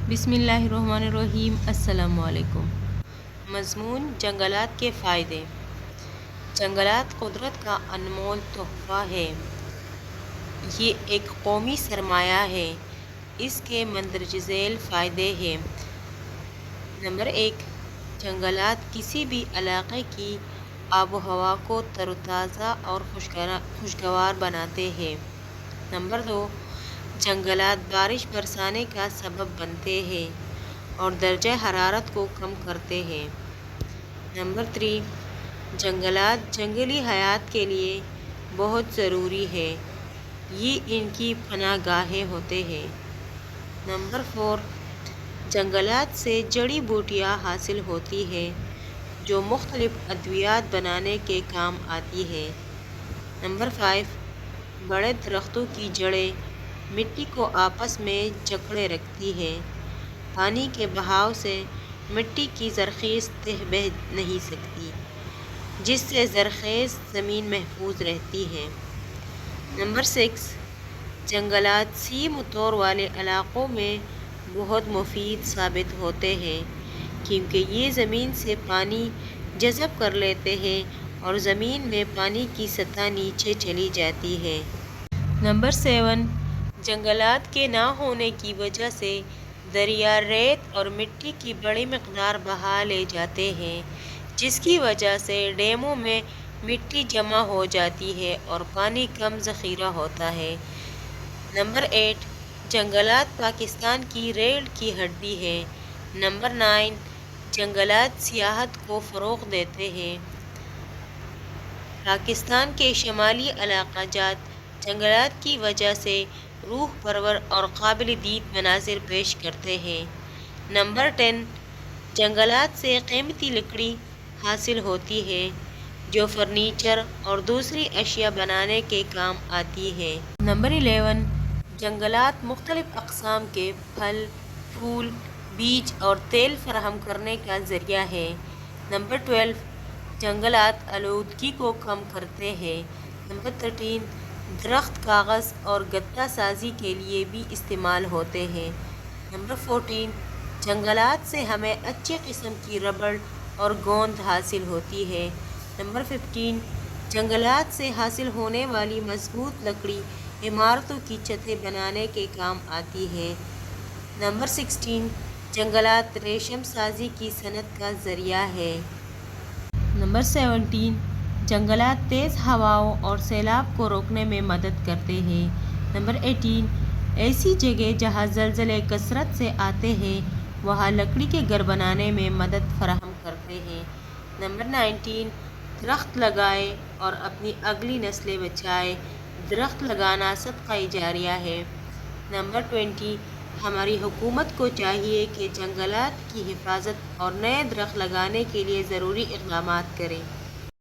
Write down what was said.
बिस्मिल्लाहिर्रहमानिर्रहीम। अस्सलामु अलैकुम। मज़मून जंगलात के फ़ायदे। जंगलात कुदरत का अनमोल तोहफ़ा है। ये एक कौमी सरमाया है। इसके मंदरज ज़ैल फ़ायदे हैं। नंबर 1, जंगलात किसी भी इलाक़े की आबो हवा को तरोताज़ा और खुशगवार बनाते हैं। नंबर 2, जंगलात बारिश बरसाने का सबब बनते हैं और दर्जा हरारत को कम करते हैं। नंबर 3, जंगलात जंगली हयात के लिए बहुत ज़रूरी है। ये इनकी पनाहगाहें होते हैं। नंबर 4, जंगलात से जड़ी बूटियाँ हासिल होती है जो मुख्तलिफ अद्वियात बनाने के काम आती है। नंबर 5, बड़े दरख्तों की जड़ें मिट्टी को आपस में जकड़े रखती है। पानी के बहाव से मिट्टी की ज़रख़ीज़ तह बह नहीं सकती, जिससे ज़रख़ेज़ ज़मीन महफूज रहती है। नंबर 6, जंगलात सीम तौर वाले इलाक़ों में बहुत मुफीद साबित होते हैं क्योंकि ये ज़मीन से पानी जज़ब कर लेते हैं और ज़मीन में पानी की सतह नीचे चली जाती है। नंबर 7, जंगलात के ना होने की वजह से दरिया रेत और मिट्टी की बड़ी मकदार बहा ले जाते हैं, जिसकी वजह से डैमों में मिट्टी जमा हो जाती है और पानी कम ज़ख़ीरा होता है। नंबर 8, जंगलात पाकिस्तान की रीढ़ की हड्डी है। नंबर 9, जंगलात सियाहत को फ़रोग़ देते हैं। पाकिस्तान के शमाली इलाक़ाजात जंगलात की वजह से रूह परवर और काबिल दीद मनाज़िर पेश करते हैं। नंबर 10, जंगलात से कीमती लकड़ी हासिल होती है जो फर्नीचर और दूसरी अशिया बनाने के काम आती है। नंबर 11, जंगलात मुख्तलिफ़ अक़साम के फल, फूल, बीज और तेल फराहम करने का ज़रिया है। नंबर 12, जंगलात आलूदगी को कम करते हैं। नंबर 13, दरख्त कागज़ और गत्ता साज़ी के लिए भी इस्तेमाल होते हैं। नंबर 14, जंगलात से हमें अच्छी किस्म की रबड़ और गोंद हासिल होती है। नंबर 15, जंगलात से हासिल होने वाली मज़बूत लकड़ी इमारतों की छतें बनाने के काम आती है। नंबर 16, जंगलात रेशम साजी की सनत का ज़रिया है। नंबर 17, जंगलात तेज़ हवाओं और सैलाब को रोकने में मदद करते हैं। नंबर 18, ऐसी जगह जहाँ ज़लज़ले कसरत से आते हैं वहाँ लकड़ी के घर बनाने में मदद फराहम करते हैं। नंबर 19, दरख्त लगाए और अपनी अगली नस्लें बचाए। दरख्त लगाना सदका जारिया है। नंबर 20, हमारी हुकूमत को चाहिए कि जंगलात की हिफाजत और नए दरख्त लगाने के लिए ज़रूरी इक़दामात करें।